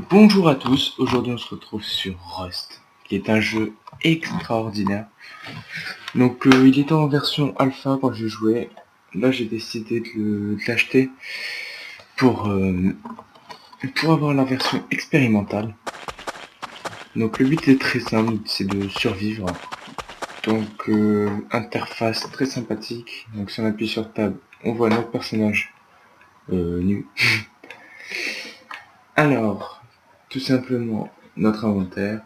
Bonjour à tous, aujourd'hui on se retrouve sur Rust, qui est un jeu extraordinaire. Il était en version alpha quand j'ai joué, là j'ai décidé de l'acheter pour avoir la version expérimentale. Donc le but est très simple, c'est de survivre. Interface très sympathique, donc si on appuie sur Tab, on voit notre personnage nu. Alors, tout simplement notre inventaire,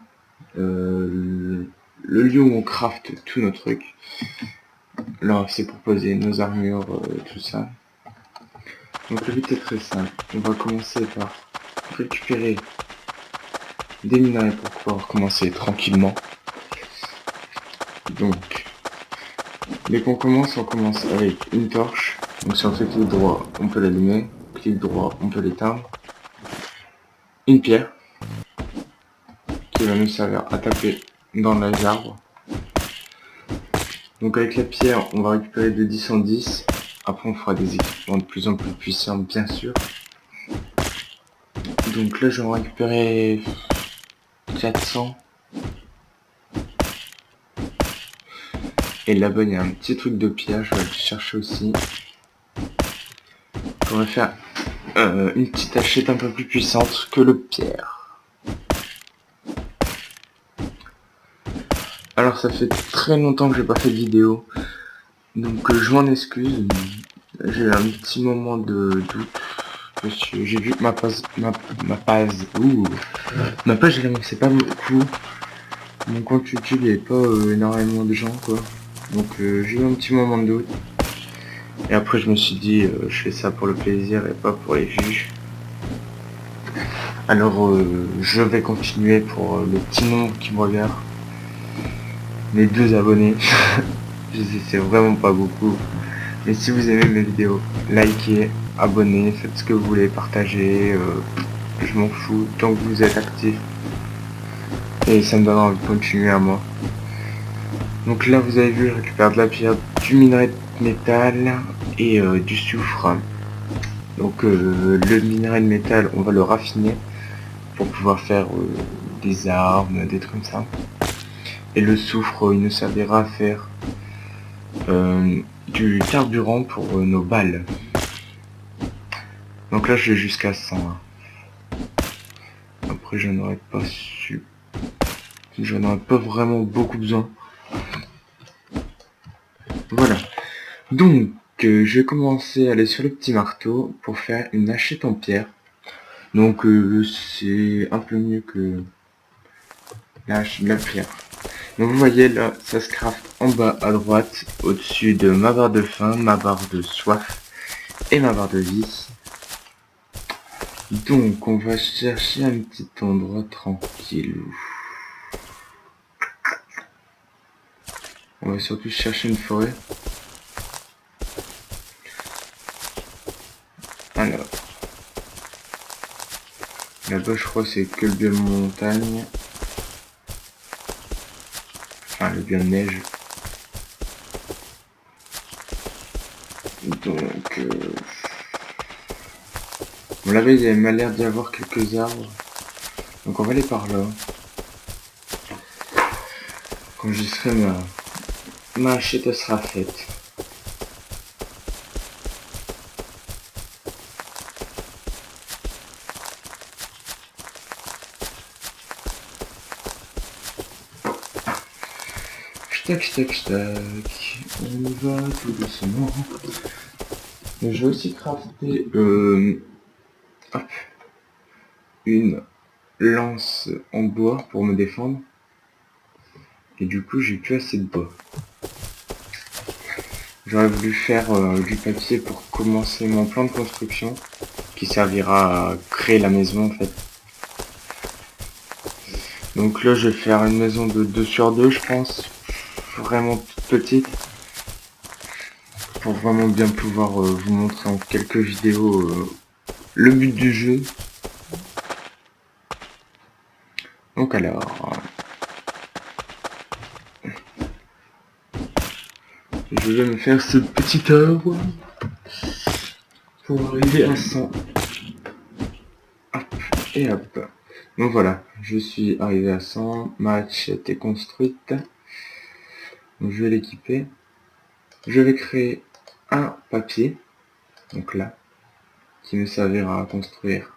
le lieu où on craft tous nos trucs. Là, c'est pour poser nos armures, tout ça. Donc le but est très simple. On va commencer par récupérer des minerais pour pouvoir commencer tranquillement. Donc, dès qu'on commence, on commence avec une torche. Donc si on fait clic droit, on peut l'allumer. Clic droit, on peut l'éteindre. Une pierre qui va nous servir à taper dans les arbres. Donc avec la pierre, on va récupérer de 10 en 10. Après, on fera des équipements de plus en plus puissants, bien sûr. Donc là, je vais en récupérer 400. Et là-bas, il y a un petit truc de pierre, je vais le chercher aussi. On va faire une petite hachette un peu plus puissante que le pierre. Alors ça fait très longtemps que j'ai pas fait de vidéo. Donc je m'en excuse. J'ai eu un petit moment de doute. Parce que j'ai vu que ma page elle avançait pas beaucoup. Mon compte YouTube, il n'y avait pas énormément de gens quoi. Donc j'ai eu un petit moment de doute. Et après je me suis dit je fais ça pour le plaisir et pas pour les vues. Alors je vais continuer pour le petit nombre qui me regarde. Les 2 abonnés. Je sais, c'est vraiment pas beaucoup. Mais si vous aimez mes vidéos, likez, abonnez, faites ce que vous voulez, partagez. Je m'en fous tant que vous êtes actifs. Et ça me donnera envie de continuer à moi. Donc là vous avez vu, je récupère de la pierre, du minerai de métal et du soufre. Donc le minerai de métal, on va le raffiner pour pouvoir faire des armes, des trucs comme ça. Et le soufre, il nous servira à faire du carburant pour nos balles. Donc là je vais jusqu'à 100. Hein. Après j'en aurais pas su. J'en aurais pas vraiment beaucoup besoin. Voilà. Donc je vais commencer à aller sur le petit marteau pour faire une hachette en pierre. Donc c'est un peu mieux que la pierre. Donc vous voyez là, ça se craft en bas à droite, au-dessus de ma barre de faim, ma barre de soif et ma barre de vie. Donc on va chercher un petit endroit tranquille. On va surtout chercher une forêt. Alors. Là-bas je crois c'est que le biome montagne. Enfin le biome neige. Donc bon, là-bas il m'a l'air d'y avoir quelques arbres. Donc on va aller par là. Quand j'y serai ma hachette sera faite. Tac tac tac. On y va tout doucement. Mais je vais aussi crafter une lance en bois pour me défendre. Et du coup j'ai plus assez de bois. J'aurais voulu faire du papier pour commencer mon plan de construction qui servira à créer la maison en fait. Donc là je vais faire une maison de 2 sur 2 je pense, vraiment toute petite, pour vraiment bien pouvoir vous montrer en quelques vidéos le but du jeu. Donc alors, je vais me faire ce petit arbre pour arriver à 100. Hop. Et hop. Donc voilà, je suis arrivé à 100, ma hatchette est construite. Donc je vais l'équiper. Je vais créer un papier, donc là, qui me servira à construire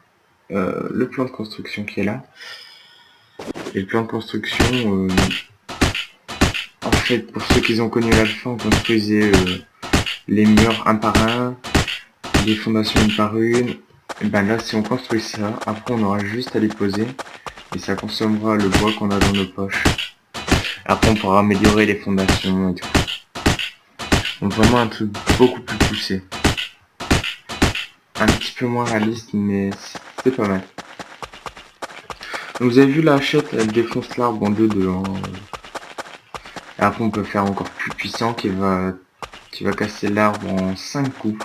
le plan de construction qui est là. Et le plan de construction, en fait, pour ceux qui ont connu l'alpha, on construisait les murs un par un, les fondations une par une. Et ben là, si on construit ça, après on aura juste à les poser et ça consommera le bois qu'on a dans nos poches. Après on pourra améliorer les fondations et tout. Donc vraiment un truc beaucoup plus poussé. Un petit peu moins réaliste, mais c'est pas mal. Donc vous avez vu la hachette, elle défonce l'arbre en deux dedans. Et après on peut faire encore plus puissant qui va casser l'arbre en 5 coups.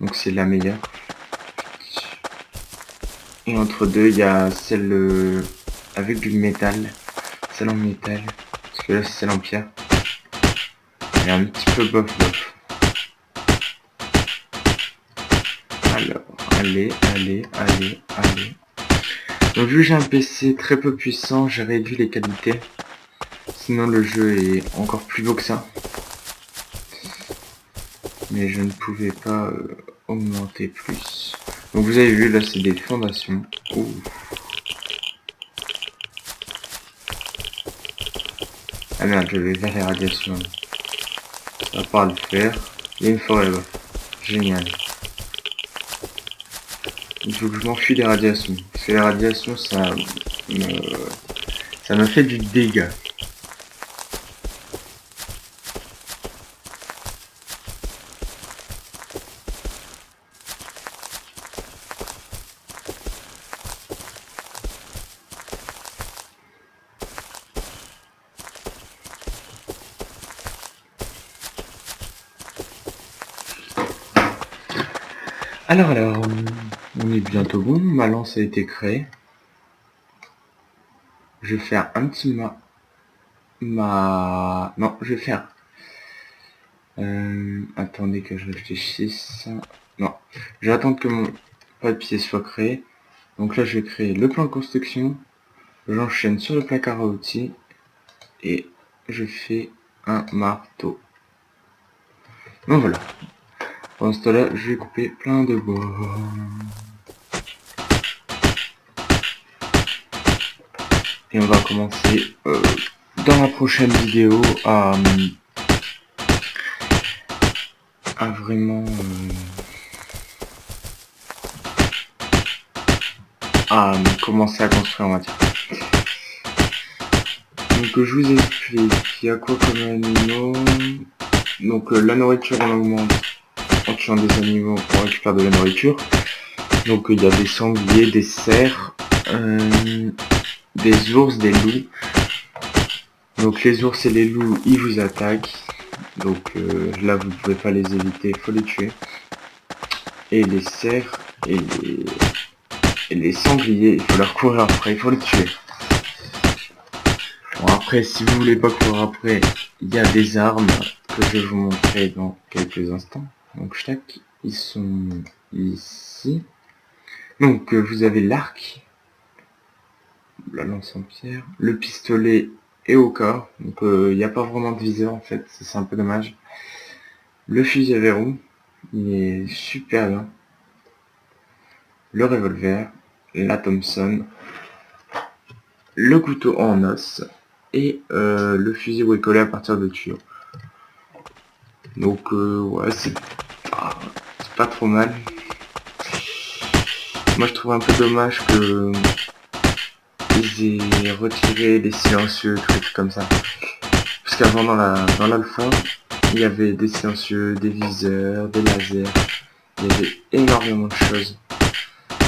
Donc c'est la meilleure. Et entre deux, il y a celle avec du métal. Celle en métal. Parce que là, c'est celle en pierre. Elle est un petit peu bof. Alors, allez. Donc vu que j'ai un PC très peu puissant, j'ai réduit les qualités. Sinon le jeu est encore plus beau que ça. Mais je ne pouvais pas augmenter plus. Donc vous avez vu, là c'est des fondations. Ouh. Ah merde, je vais vers les radiations. Ça va pas le faire. Il y a une forêt là-bas. Génial. Il faut que je m'enfuis des radiations. Parce que les radiations, ça me fait du dégât. Alors, on est bientôt bon. Ma lance a été créée. Je vais faire un petit Non, je vais faire... attendez que je réfléchisse. Non, je vais attendre que mon papier soit créé. Donc là, je vais créer le plan de construction. J'enchaîne sur le placard à outils. Et je fais un marteau. Donc voilà. Pendant ce temps-là, je vais couper plein de bois. Et on va commencer dans la prochaine vidéo à vraiment à commencer à construire, on va dire. Donc je vous explique, il y a quoi comme animaux. Donc la nourriture on augmente en tuant des animaux, on récupère de la nourriture. Donc il y a des sangliers, des cerfs, des ours, des loups. Donc les ours et les loups, ils vous attaquent. Donc là vous pouvez pas les éviter, il faut les tuer. Et les cerfs et les sangliers, il faut leur courir après, il faut les tuer. Bon après, si vous voulez pas courir après, il y a des armes que je vais vous montrer dans quelques instants. Donc tac, ils sont ici. Donc vous avez l'arc, la lance en pierre, le pistolet et au corps. Donc il n'y a pas vraiment de viseur en fait, c'est un peu dommage. Le fusil à verrou, il est super bien. Le revolver, la Thompson, le couteau en os et le fusil bricolé à partir de tuyaux. Donc ouais, c'est pas trop mal. Moi je trouve un peu dommage que ils aient retiré les silencieux, trucs comme ça. Parce qu'avant dans l'alpha, il y avait des silencieux, des viseurs, des lasers. Il y avait énormément de choses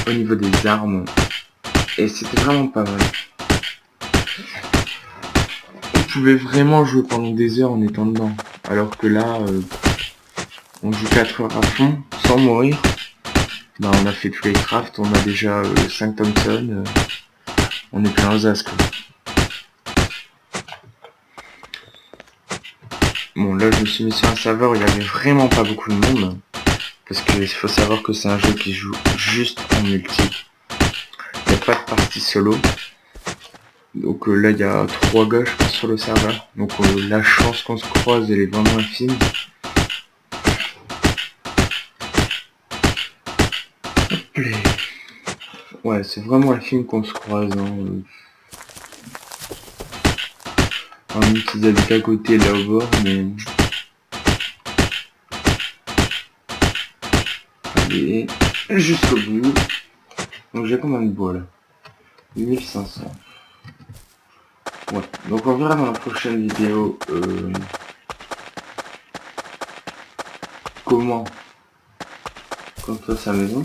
au niveau des armes. Et c'était vraiment pas mal. On pouvait vraiment jouer pendant des heures en étant dedans. Alors que là, on joue 4 heures à fond, sans mourir. Bah on a fait tous les crafts, on a déjà 5 Thompson. On est plein aux as quoi. Bon là je me suis mis sur un serveur où il y avait vraiment pas beaucoup de monde. Parce qu'il faut savoir que c'est un jeu qui joue juste en multi. Il n'y a pas de partie solo. Donc là il y a 3 gars je pense sur le serveur. Donc la chance qu'on se croise elle est vraiment infime. Hop là. Ouais c'est vraiment infime qu'on se croise. Hein. Même qu'ils habitent à côté là au bord, mais... Allez, jusqu'au bout. Donc j'ai combien de bois là? 1500. Ouais, donc on verra dans la prochaine vidéo comment construire sa maison.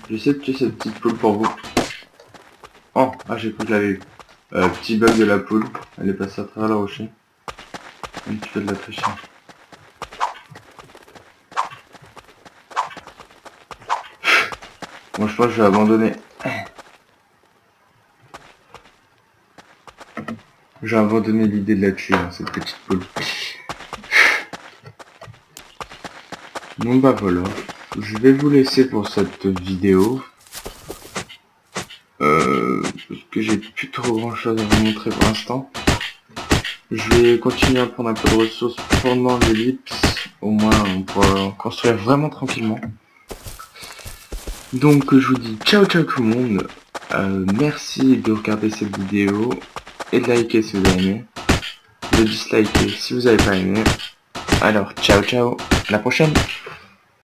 J'essaie de tuer cette petite poule pour vous. Oh, ah j'ai cru que je l'avais eu. Petit bug de la poule, elle est passée à travers le rocher. Un petit peu de la triche. Moi je pense que je vais abandonner. J'ai abandonné l'idée de la tuer, hein, cette petite poule. Bon bah voilà, je vais vous laisser pour cette vidéo. Parce que j'ai plus trop grand chose à vous montrer pour l'instant. Je vais continuer à prendre un peu de ressources pendant l'ellipse. Au moins on pourra construire vraiment tranquillement. Donc je vous dis ciao ciao tout le monde. Merci de regarder cette vidéo. Et de liker si vous avez aimé. De disliker si vous n'avez pas aimé. Alors ciao ciao, à la prochaine.